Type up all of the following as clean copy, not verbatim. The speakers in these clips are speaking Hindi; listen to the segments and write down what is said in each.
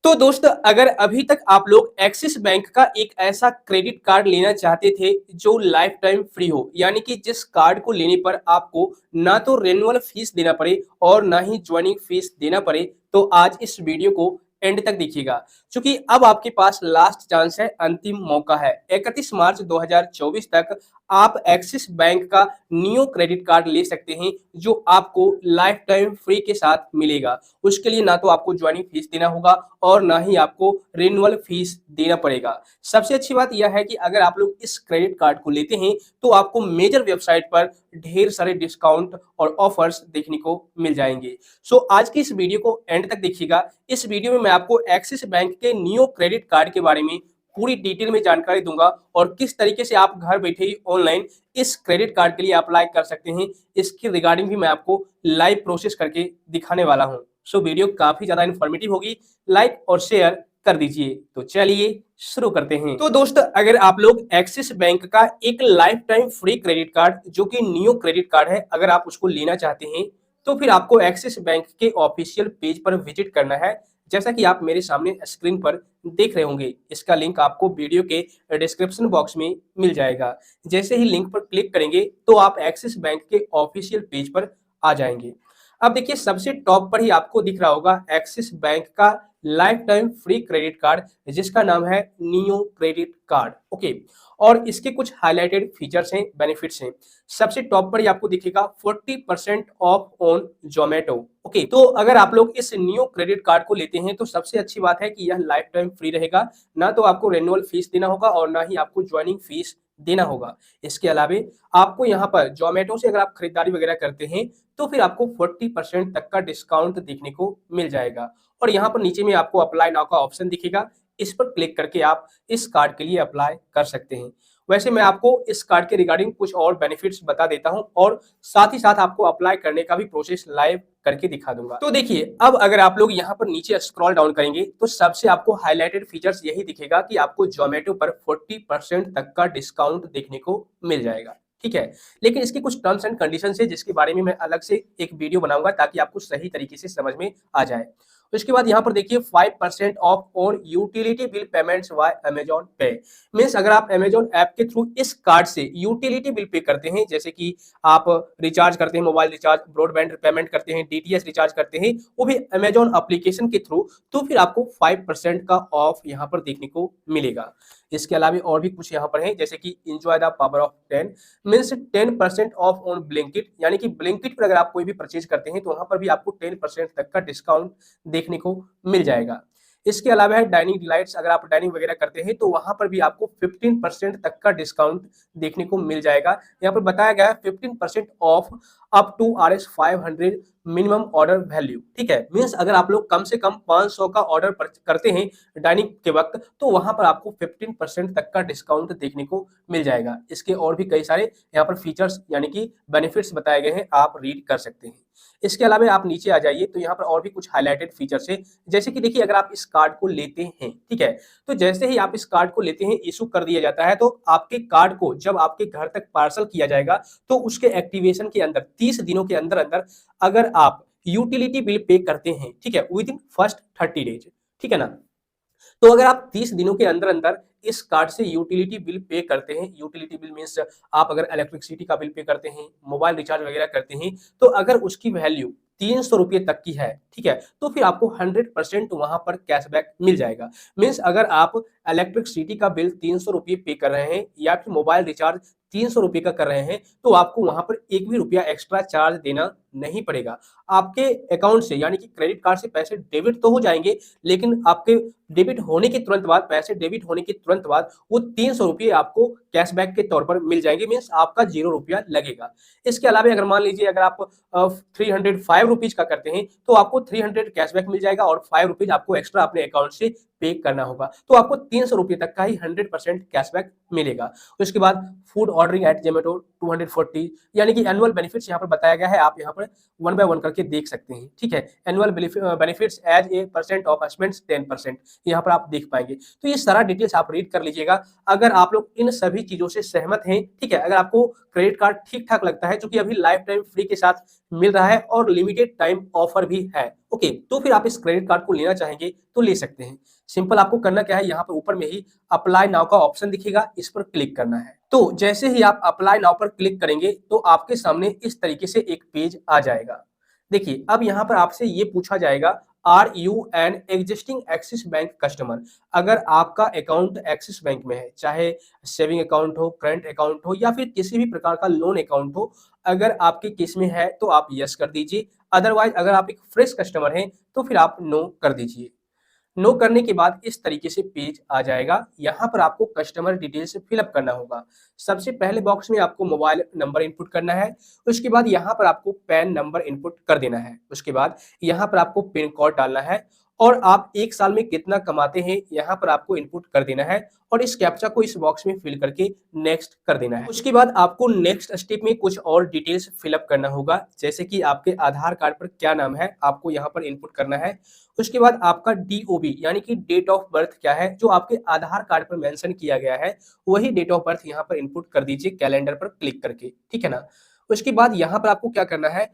तो दोस्त अगर अभी तक आप लोग एक्सिस बैंक का एक ऐसा क्रेडिट कार्ड लेना चाहते थे जो लाइफ टाइम फ्री हो, यानी कि जिस कार्ड को लेने पर आपको ना तो रेनुअल फीस देना पड़े और ना ही ज्वाइनिंग फीस देना पड़े, तो आज इस वीडियो को एंड तक देखिएगा। क्योंकि अब आपके पास लास्ट चांस है, अंतिम मौका है। 31 मार्च 2024 तक आप एक्सिस बैंक का नियो क्रेडिट कार्ड ले सकते हैं जो आपको लाइफ टाइम फ्री के साथ मिलेगा। उसके लिए ना तो आपको ज्वाइनिंग फीस देना होगा और ना ही आपको रिन्यूअल फीस देना पड़ेगा। सबसे अच्छी बात यह है कि अगर आप लोग इस क्रेडिट कार्ड को लेते हैं तो आपको मेजर वेबसाइट पर ढेर सारे डिस्काउंट और ऑफर्स देखने को मिल जाएंगे। सो आज की इस वीडियो को एंड तक देखिएगा। इस वीडियो में मैं आपको एक्सिस बैंक के नियो क्रेडिट कार्ड के बारे में पूरी डिटेल में जानकारी दूंगा और किस तरीके से आप घर बैठे ही ऑनलाइन इस क्रेडिट कार्ड के लिए अप्लाई कर सकते हैं, इसकी रिगार्डिंग भी मैं आपको लाइव प्रोसेस करके दिखाने वाला हूं। सो वीडियो काफी ज्यादा इन्फॉर्मेटिव होगी, लाइक और शेयर कर दीजिए। तो चलिए शुरू करते हैं। तो दोस्त अगर आप लोग एक्सिस बैंक का एक life time free credit card जो कि नियो क्रेडिट कार्ड है, अगर आप उसको लेना चाहते हैं तो फिर आपको एक्सिस बैंक के ऑफिशियल पेज पर विजिट करना है, जैसा कि आप मेरे सामने स्क्रीन पर देख रहे होंगे। इसका लिंक आपको वीडियो के डिस्क्रिप्शन बॉक्स में मिल जाएगा। जैसे ही लिंक पर क्लिक करेंगे तो आप एक्सिस बैंक के ऑफिशियल पेज पर आ जाएंगे। अब देखिए सबसे टॉप पर ही आपको दिख रहा होगा एक्सिस बैंक का life time free credit card, जिसका नाम है नियो क्रेडिट कार्ड। ओके, और इसके कुछ हाईलाइटेड फीचर्स हैं, बेनिफिट्स हैं। सबसे टॉप पर ही आपको दिखेगा 40% ऑफ ऑन जोमेटो। ओके, तो अगर आप लोग इस नियो क्रेडिट कार्ड को लेते हैं तो सबसे अच्छी बात है कि यह लाइफ टाइम फ्री रहेगा। ना तो आपको रेन्युअल फीस देना होगा और ना ही आपको ज्वाइनिंग फीस देना होगा। इसके अलावे आपको यहाँ पर जोमेटो से अगर आप खरीदारी वगैरह करते हैं तो फिर आपको 40% तक का डिस्काउंट देखने को मिल जाएगा। और यहाँ पर नीचे में आपको अप्लाई नाउ का ऑप्शन दिखेगा, इस पर क्लिक करके आप इस कार्ड के लिए अप्लाई कर सकते हैं। वैसे मैं आपको इस कार्ड के रिगार्डिंग कुछ और बेनिफिट्स बता देता हूं और साथ ही साथ आपको अप्लाई करने का भी प्रोसेस लाइव करके दिखा दूंगा। तो देखिए अब अगर आप लोग यहाँ पर नीचे स्क्रॉल डाउन करेंगे तो सबसे आपको हाईलाइटेड फीचर्स यही दिखेगा कि आपको जोमेटो पर 40% तक का डिस्काउंट देखने को मिल जाएगा। ठीक है, लेकिन इसके कुछ टर्म्स एंड कंडीशन है जिसके बारे में मैं अलग से एक वीडियो बनाऊंगा ताकि आपको सही तरीके से समझ में आ जाए। उसके बाद यहाँ पर देखिए 5% off on utility bill payments by Amazon pay. Means अगर आप अमेजॉन ऐप के थ्रू इस कार्ड से यूटिलिटी बिल पे करते हैं, जैसे कि आप रिचार्ज करते हैं, मोबाइल रिचार्ज, ब्रॉडबैंड पेमेंट करते हैं, डीटीएच रिचार्ज करते हैं, वो भी अमेजॉन एप्लीकेशन के थ्रू, तो फिर आपको 5% का ऑफ यहाँ पर देखने को मिलेगा। इसके अलावा और भी कुछ यहाँ पर है, जैसे कि enjoy the power of 10, means 10% of on Blinkit, यानी कि ब्लिंकिट पर अगर आप कोई भी परचेज करते हैं तो वहां पर भी आपको 10% तक का डिस्काउंट देखने को मिल जाएगा। इसके अलावा है डाइनिंग डिलाइट्स, अगर आप डाइनिंग वगैरह करते हैं तो वहां पर भी आपको 15% तक का डिस्काउंट देखने को मिल जाएगा। यहाँ पर बताया गया है 15% off up to RS500 minimum order value. ठीक है, मीन्स अगर आप लोग कम से कम 500 का ऑर्डर करते हैं डाइनिंग के वक्त तो वहां पर आपको 15% तक का डिस्काउंट देखने को मिल जाएगा। इसके और भी कई सारे यहाँ पर फीचर्स यानी कि बेनिफिट्स बताए गए हैं, आप रीड कर सकते हैं। इसके अलावा आप नीचे आ जाइए तो यहाँ पर और भी कुछ हाईलाइटेड फीचर्स है, जैसे कि देखिए अगर आप इस कार्ड को लेते हैं, ठीक है, तो जैसे ही आप इस कार्ड को लेते हैं, इशू कर दिया जाता है, तो आपके कार्ड को जब आपके घर तक पार्सल किया जाएगा तो उसके एक्टिवेशन के अंदर 30 दिनों के अंदर अंदर अगर आप यूटिलिटी बिल पे करते हैं, ठीक है, विद इन फर्स्ट 30 डेज, ठीक है ना, तो अगर आप 30 दिनों के अंदर अंदर इस कार्ड से यूटिलिटी बिल पे करते हैं, यूटिलिटी बिल मींस आप अगर इलेक्ट्रिसिटी का बिल पे करते हैं, मोबाइल रिचार्ज वगैरह करते हैं, तो अगर उसकी वैल्यू 300 रुपये तक की है, ठीक है, तो फिर आपको 100% वहां पर कैशबैक मिल जाएगा। मीन्स अगर आप इलेक्ट्रिसिटी का बिल 300 रुपये पे कर रहे हैं या फिर मोबाइल रिचार्ज 300 रुपये का कर रहे हैं तो आपको वहां पर एक भी रुपया एक्स्ट्रा चार्ज देना नहीं पड़ेगा। आपके अकाउंट से यानी कि क्रेडिट कार्ड से पैसे डेबिट तो हो जाएंगे, लेकिन आपके डेबिट होने के तुरंत बाद, पैसे डेबिट होने के तुरंत बाद वो 300 रुपये आपको कैशबैक के तौर पर मिल जाएंगे। मीन्स आपका 0 रुपया लगेगा। इसके अलावा अगर मान लीजिए अगर आप 305 रुपीज का करते हैं तो आपको 300 कैशबैक मिल जाएगा और 5 रुपीज आपको एक्स्ट्रा अपने अकाउंट से पे करना होगा, तो आपको 300 रुपये तक का ही 100% कैशबैक मिलेगा। उसके बाद फूड ऑर्डरिंग एट जोमेटो 240, यानी कि एनुअल बेनिफिट्स यहाँ पर बताया गया है, आप यहाँ पर 1 बाय 1 करके देख सकते हैं। ठीक है, annual benefits as a percent of spends 10%, यहाँ पर आप देख पाएंगे। तो ये सारा डिटेल्स आप रीड कर लीजिएगा। अगर आप लोग इन सभी चीजों से सहमत हैं, ठीक है, अगर आपको क्रेडिट कार्ड ठीक ठाक लगता है, क्योंकि अभी लाइफ टाइम फ्री के साथ मिल रहा है और लिमिटेड टाइम ऑफर भी है। ओके, तो फिर आप इस क्रेडिट कार्ड को लेना चाहेंगे तो ले सकते हैं। सिंपल आपको करना क्या है, यहाँ पर ऊपर में ही अप्लाई नाउ का ऑप्शन दिखेगा, इस पर क्लिक करना है। तो जैसे ही आप अप्लाई नाउ पर क्लिक करेंगे तो आपके सामने इस तरीके से एक पेज आ जाएगा। देखिए, अब यहाँ पर आपसे ये पूछा जाएगा, are you an existing Axis bank customer. अगर आपका अकाउंट एक्सिस बैंक में है, चाहे सेविंग अकाउंट हो, करंट अकाउंट हो या फिर किसी भी प्रकार का लोन अकाउंट हो, अगर आपके केस में है तो आप यस कर दीजिए। अदरवाइज अगर आप एक फ्रेश कस्टमर हैं तो फिर आप नो कर दीजिए। नो करने के बाद इस तरीके से पेज आ जाएगा। यहाँ पर आपको कस्टमर डिटेल्स फिलअप करना होगा। सबसे पहले बॉक्स में आपको मोबाइल नंबर इनपुट करना है। उसके बाद यहाँ पर आपको पैन नंबर इनपुट कर देना है। उसके बाद यहाँ पर आपको पिन कोड डालना है और आप एक साल में कितना कमाते हैं यहाँ पर आपको इनपुट कर देना है और इस कैप्चा को इस बॉक्स में फिल करके नेक्स्ट कर देना है। उसके बाद आपको नेक्स्ट स्टेप में कुछ और डिटेल्स फिलअप करना होगा, जैसे कि आपके आधार कार्ड पर क्या नाम है आपको यहाँ पर इनपुट करना है। उसके बाद आपका डीओबी यानी कि डेट ऑफ बर्थ क्या है, जो आपके आधार कार्ड पर मेंशन किया गया है वही डेट ऑफ बर्थ यहाँ पर इनपुट कर दीजिए कैलेंडर पर क्लिक करके, ठीक है ना। उसके बाद यहाँ पर आपको क्या करना है,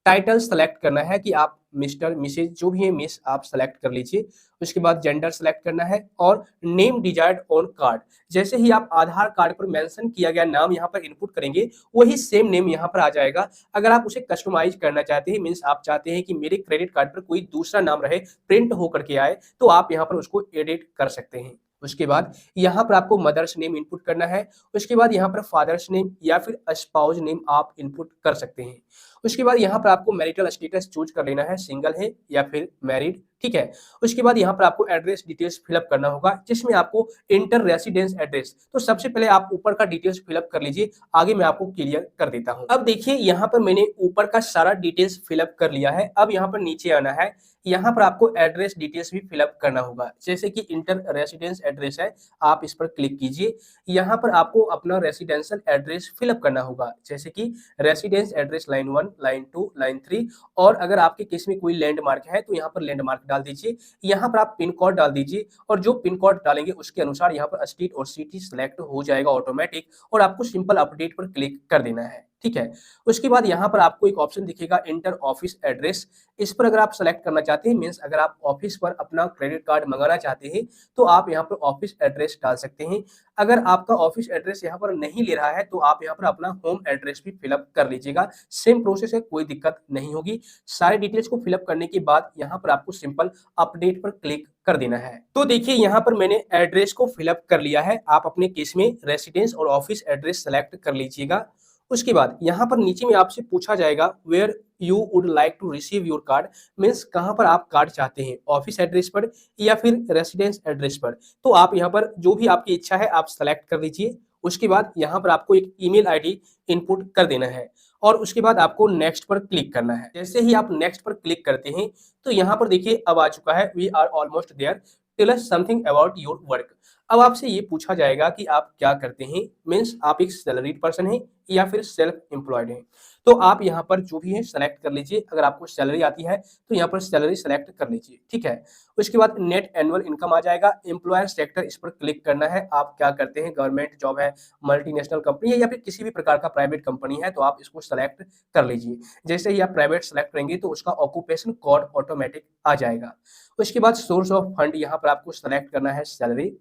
टाइटल सेलेक्ट करना है कि आप मिस्टर मिसेज जो भी है, मिस आप सेलेक्ट कर लीजिए। उसके बाद जेंडर सेलेक्ट करना है और नेम डिजायर्ड ऑन कार्ड, जैसे ही आप आधार कार्ड पर मेंशन किया गया नाम यहाँ पर इनपुट करेंगे वही सेम नेम यहाँ पर आ जाएगा। अगर आप उसे कस्टमाइज करना चाहते हैं, मीन्स आप चाहते हैं कि मेरे क्रेडिट कार्ड पर कोई दूसरा नाम रहे, प्रिंट होकर के आए, तो आप यहाँ पर उसको एडिट कर सकते हैं। उसके बाद यहाँ पर आपको मदर्स नेम इनपुट करना है। उसके बाद यहाँ पर फादर्स नेम या फिर स्पाउस नेम आप इनपुट कर सकते हैं। उसके बाद यहाँ पर आपको मैरिटल स्टेटस चूज कर लेना है, सिंगल है या फिर मैरिड, ठीक है। उसके बाद यहाँ पर आपको एड्रेस डिटेल्स फिलअप करना होगा, जिसमें आपको इंटर रेसिडेंस एड्रेस, तो सबसे पहले आप ऊपर का डिटेल्स फिलअप कर लीजिए, आगे मैं आपको क्लियर कर देता हूँ। अब देखिए, यहाँ पर मैंने ऊपर का सारा डिटेल्स फिलअप कर लिया है। अब यहाँ पर नीचे आना है, यहाँ पर आपको एड्रेस डिटेल्स भी फिलअप करना होगा, जैसे कि इंटर रेसिडेंस एड्रेस है, आप इस पर क्लिक कीजिए। यहाँ पर आपको अपना रेसिडेंशियल एड्रेस फिलअप करना होगा, जैसे कि residence address line 1, line 2, line 3, और अगर आपके केस में कोई लैंडमार्क है तो यहाँ पर लैंडमार्क डाल दीजिए। यहाँ पर आप पिन कोड डाल दीजिए और जो पिन कोड डालेंगे उसके अनुसार यहाँ पर स्टेट और सिटी सिलेक्ट हो जाएगा ऑटोमेटिक, और आपको सिंपल अपडेट पर क्लिक कर देना है, ठीक है। उसके बाद यहाँ पर आपको एक ऑप्शन दिखेगा इंटर ऑफिस एड्रेस, इस पर अगर आप सेलेक्ट करना चाहते हैं, मीन्स अगर आप ऑफिस पर अपना क्रेडिट कार्ड मंगाना चाहते हैं तो आप यहाँ पर ऑफिस एड्रेस डाल सकते हैं। अगर आपका ऑफिस एड्रेस यहाँ पर नहीं ले रहा है तो आप यहाँ पर अपना होम एड्रेस भी फिलअप कर लीजिएगा, सेम प्रोसेस है, कोई दिक्कत नहीं होगी। सारे डिटेल्स को फिलअप करने के बाद यहाँ पर आपको सिंपल अपडेट पर क्लिक कर देना है। तो देखिए, यहाँ पर मैंने एड्रेस को फिलअप कर लिया है। आप अपने केस में रेसिडेंस और ऑफिस एड्रेस सेलेक्ट कर लीजिएगा। उसके बाद यहाँ पर नीचे में आपसे पूछा जाएगा where you would like to receive your card, means कहाँ पर आप कार्ड चाहते हैं, ऑफिस एड्रेस पर या फिर रेसिडेंस एड्रेस पर। तो आप यहाँ पर जो भी आपकी इच्छा है आप सेलेक्ट कर लीजिए। उसके बाद यहाँ पर आपको एक ईमेल आईडी इनपुट कर देना है और उसके बाद आपको नेक्स्ट पर क्लिक करना है। जैसे ही आप नेक्स्ट पर क्लिक करते हैं तो यहाँ पर देखिए अब आ चुका है, we are almost there, tell us something about your work. अब आपसे ये पूछा जाएगा कि आप क्या करते हैं, मीन्स आप एक सैलरीड पर्सन हैं या फिर सेल्फ एम्प्लॉयड हैं। तो आप यहाँ पर जो भी है सेलेक्ट कर लीजिए। अगर आपको सैलरी आती है तो यहाँ पर सैलरी सेलेक्ट कर लीजिए, ठीक है। उसके बाद नेट एनुअल इनकम आ जाएगा, एम्प्लॉयर सेक्टर, इस पर क्लिक करना है। आप क्या करते हैं, गवर्नमेंट जॉब है, मल्टीनेशनल कंपनी है या फिर किसी भी प्रकार का प्राइवेट कंपनी है, तो आप इसको सेलेक्ट कर लीजिए। जैसे ही आप प्राइवेट सेलेक्ट करेंगे तो उसका ऑक्यूपेशन कोड ऑटोमेटिक आ जाएगा। उसके बाद सोर्स ऑफ फंड यहाँ पर आपको सेलेक्ट करना है सैलरी।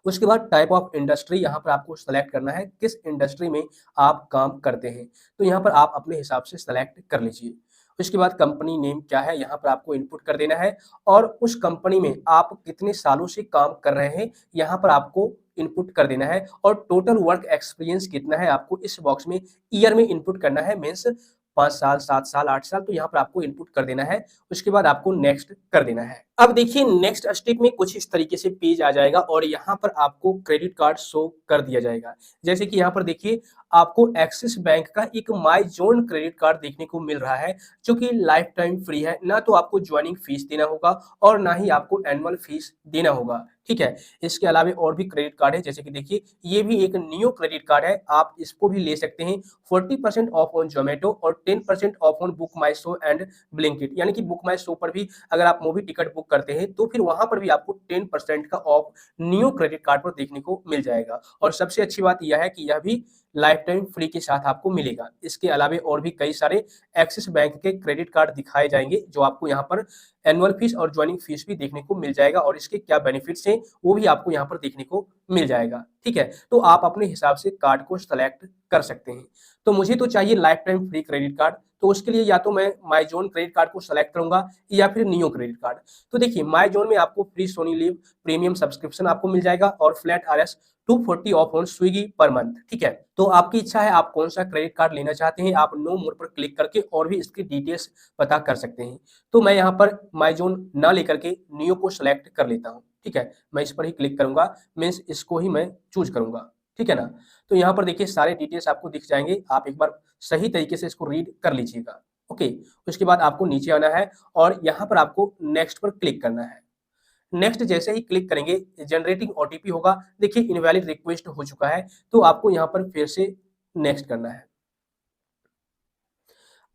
उसके बाद टाइप ऑफ इंडस्ट्री यहाँ पर आपको सेलेक्ट करना है, किस इंडस्ट्री में आप काम करते हैं, तो यहाँ पर आप अपने हिसाब से सेलेक्ट कर लीजिए। उसके बाद कंपनी नेम क्या है यहाँ पर आपको इनपुट कर देना है और उस कंपनी में आप कितने सालों से काम कर रहे हैं यहाँ पर आपको इनपुट कर देना है और टोटल वर्क एक्सपीरियंस कितना है आपको इस बॉक्स में ईयर में इनपुट करना है, मीन्स 5 साल, 7 साल, 8 साल, तो यहाँ पर आपको इनपुट कर देना है। उसके बाद आपको नेक्स्ट कर देना है। अब देखिए, नेक्स्ट स्टेप में कुछ इस तरीके से पेज आ जाएगा और यहाँ पर आपको क्रेडिट कार्ड शो कर दिया जाएगा। जैसे कि यहाँ पर देखिए, आपको एक्सिस बैंक का एक माई जोन क्रेडिट कार्ड देखने को मिल रहा है, जो कि लाइफ टाइम फ्री है। ना तो आपको ज्वाइनिंग फीस देना होगा और ना ही आपको एनुअल फीस देना होगा, ठीक है। इसके अलावा और भी क्रेडिट कार्ड है, जैसे कि देखिए ये भी एक न्यू क्रेडिट कार्ड है, आप इसको भी ले सकते हैं। 40% ऑफ ऑन जोमेटो और 10% of on book my show and Blinkit, यानी कि बुक माई शो पर भी अगर आप मूवी टिकट बुक करते हैं तो फिर वहां पर भी आपको 10% का ऑफ न्यू क्रेडिट कार्ड पर देखने को मिल जाएगा। और सबसे अच्छी बात यह है कि यह भी लाइफ टाइम फ्री के साथ आपको मिलेगा। इसके अलावा और भी कई सारे एक्सिस बैंक के क्रेडिट कार्ड दिखाए जाएंगे जो आपको यहाँ पर एनुअल फीस और ज्वाइनिंग फीस भी देखने को मिल जाएगा और इसके क्या बेनिफिट्स हैं वो भी आपको यहाँ पर देखने को मिल जाएगा। ठीक है, तो आप अपने हिसाब से कार्ड को सेलेक्ट कर सकते हैं। तो मुझे तो चाहिए life time free credit card, तो उसके लिए या तो मैं माई जोन क्रेडिट कार्ड को सेलेक्ट करूंगा या फिर नियो क्रेडिट कार्ड। तो देखिए माई जोन में आपको free Sony Liv premium subscription आपको मिल जाएगा और flat RS 240 off on Swiggy पर मंथ। ठीक है, तो आपकी इच्छा है आप कौन सा क्रेडिट कार्ड लेना चाहते हैं, आप नो मोर पर क्लिक करके और भी इसकी डिटेल्स पता कर सकते हैं। तो मैं यहाँ पर माई जोन ना लेकर के नियो को सिलेक्ट कर लेता हूँ। ठीक है, मैं इस पर ही क्लिक करूंगा, मीन्स इसको ही मैं चूज करूंगा। ठीक है ना, तो यहाँ पर देखिए सारे डिटेल्स आपको दिख जाएंगे, आप एक बार सही तरीके से इसको रीड कर लीजिएगा। ओके, उसके बाद आपको नीचे आना है और यहाँ पर आपको नेक्स्ट पर क्लिक करना है। नेक्स्ट जैसे ही क्लिक करेंगे जनरेटिंग OTP होगा। देखिए इनवैलिड रिक्वेस्ट हो चुका है, तो आपको यहाँ पर फिर से नेक्स्ट करना है।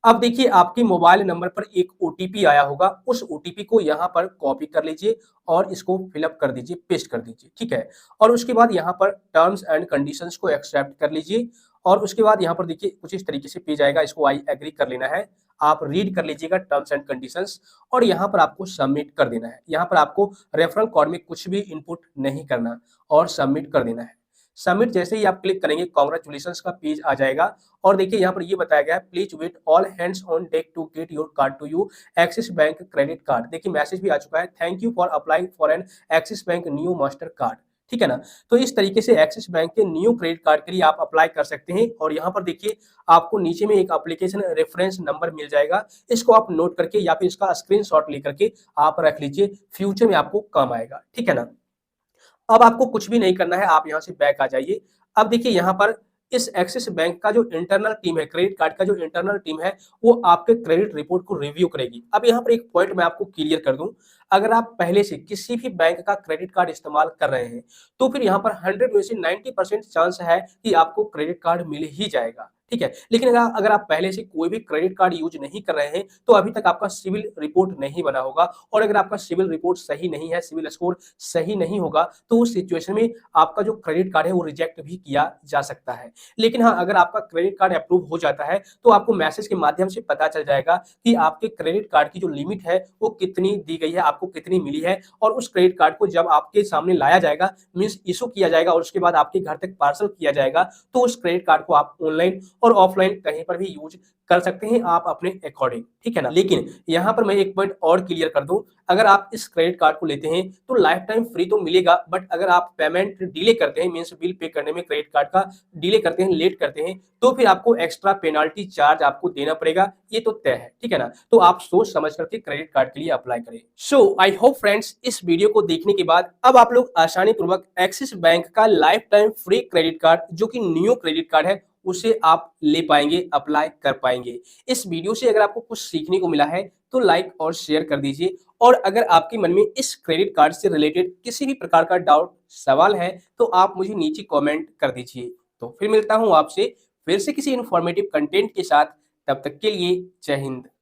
अब देखिए आपके मोबाइल नंबर पर एक OTP आया होगा, उस OTP को यहाँ पर कॉपी कर लीजिए और इसको फिलअप कर दीजिए, पेस्ट कर दीजिए। ठीक है, और उसके बाद यहाँ पर टर्म्स एंड कंडीशंस को एक्सेप्ट कर लीजिए और उसके बाद यहाँ पर देखिए कुछ इस तरीके से पेज आएगा, इसको आई एग्री कर लेना है। आप रीड कर लीजिएगा टर्म्स एंड कंडीशंस और यहाँ पर आपको सबमिट कर देना है। यहाँ पर आपको रेफरल कोड में कुछ भी इनपुट नहीं करना और सबमिट कर देना है। सबमिट जैसे ही आप क्लिक करेंगे कांग्रेचुलेशंस का पेज आ जाएगा और देखिए यहाँ पर ये बताया गया है please wait all hands on deck to get your card to you Axis Bank credit card. देखिए मैसेज भी आ चुका है, thank you for applying for an Axis Bank new master card. ठीक है ना, तो इस तरीके से एक्सिस बैंक के न्यू क्रेडिट कार्ड के लिए आप अप्लाई कर सकते हैं। और यहाँ पर देखिए आपको नीचे में एक एप्लीकेशन रेफरेंस नंबर मिल जाएगा, इसको आप नोट करके या फिर इसका स्क्रीनशॉट लेकर के आप रख लीजिए, फ्यूचर में आपको काम आएगा। ठीक है ना, अब आपको कुछ भी नहीं करना है, आप यहाँ से बैक आ जाइए। अब देखिए यहाँ पर इस एक्सिस बैंक का जो इंटरनल टीम है, क्रेडिट कार्ड का जो इंटरनल टीम है, वो आपके क्रेडिट रिपोर्ट को रिव्यू करेगी। अब यहाँ पर एक पॉइंट मैं आपको क्लियर कर दूं, अगर आप पहले से किसी भी बैंक का क्रेडिट कार्ड इस्तेमाल कर रहे हैं तो फिर यहाँ पर 100 में से 90% चांस है कि आपको क्रेडिट कार्ड मिल ही जाएगा। ठीक है, लेकिन अगर आप पहले से कोई भी क्रेडिट कार्ड यूज नहीं कर रहे हैं तो अभी तक आपका सिविल रिपोर्ट नहीं बना होगा और अगर आपका सिविल रिपोर्ट सही नहीं है, सिविल स्कोर सही नहीं होगा, तो उस सिचुएशन में आपका जो क्रेडिट कार्ड है वो रिजेक्ट भी किया जा सकता है। लेकिन हाँ, अगर आपका क्रेडिट कार्ड अप्रूव हो जाता है तो आपको मैसेज के माध्यम से पता चल जाएगा कि आपके क्रेडिट कार्ड की जो लिमिट है वो कितनी दी गई है, आपको कितनी मिली है। और उस क्रेडिट कार्ड को जब आपके सामने लाया जाएगा, मीन्स इशू किया जाएगा और उसके बाद आपके घर तक पार्सल किया जाएगा, तो उस क्रेडिट कार्ड को आप ऑनलाइन और ऑफलाइन कहीं पर भी यूज कर सकते हैं आप अपने अकॉर्डिंग। ठीक है ना, लेकिन यहाँ पर मैं एक पॉइंट और क्लियर कर दूं, अगर आप इस क्रेडिट कार्ड को लेते हैं तो लाइफ टाइम फ्री तो मिलेगा, बट अगर आप पेमेंट डिले करते हैं, मीन्स बिल पे करने में क्रेडिट कार्ड का डिले करते हैं, लेट करते हैं, तो फिर आपको एक्स्ट्रा पेनाल्टी चार्ज आपको देना पड़ेगा, ये तो तय है। ठीक है ना, तो आप सोच समझ करके क्रेडिट कार्ड के लिए अप्लाई करें। सो आई होप फ्रेंड्स इस वीडियो को देखने के बाद अब आप लोग आसानी पूर्वक एक्सिस बैंक का life time free credit card जो कि न्यू क्रेडिट कार्ड है उसे आप ले पाएंगे, अप्लाई कर पाएंगे। इस वीडियो से अगर आपको कुछ सीखने को मिला है तो लाइक और शेयर कर दीजिए और अगर आपके मन में इस क्रेडिट कार्ड से रिलेटेड किसी भी प्रकार का डाउट सवाल है तो आप मुझे नीचे कमेंट कर दीजिए। तो फिर मिलता हूं आपसे फिर से किसी इंफॉर्मेटिव कंटेंट के साथ, तब तक के लिए जय हिंद।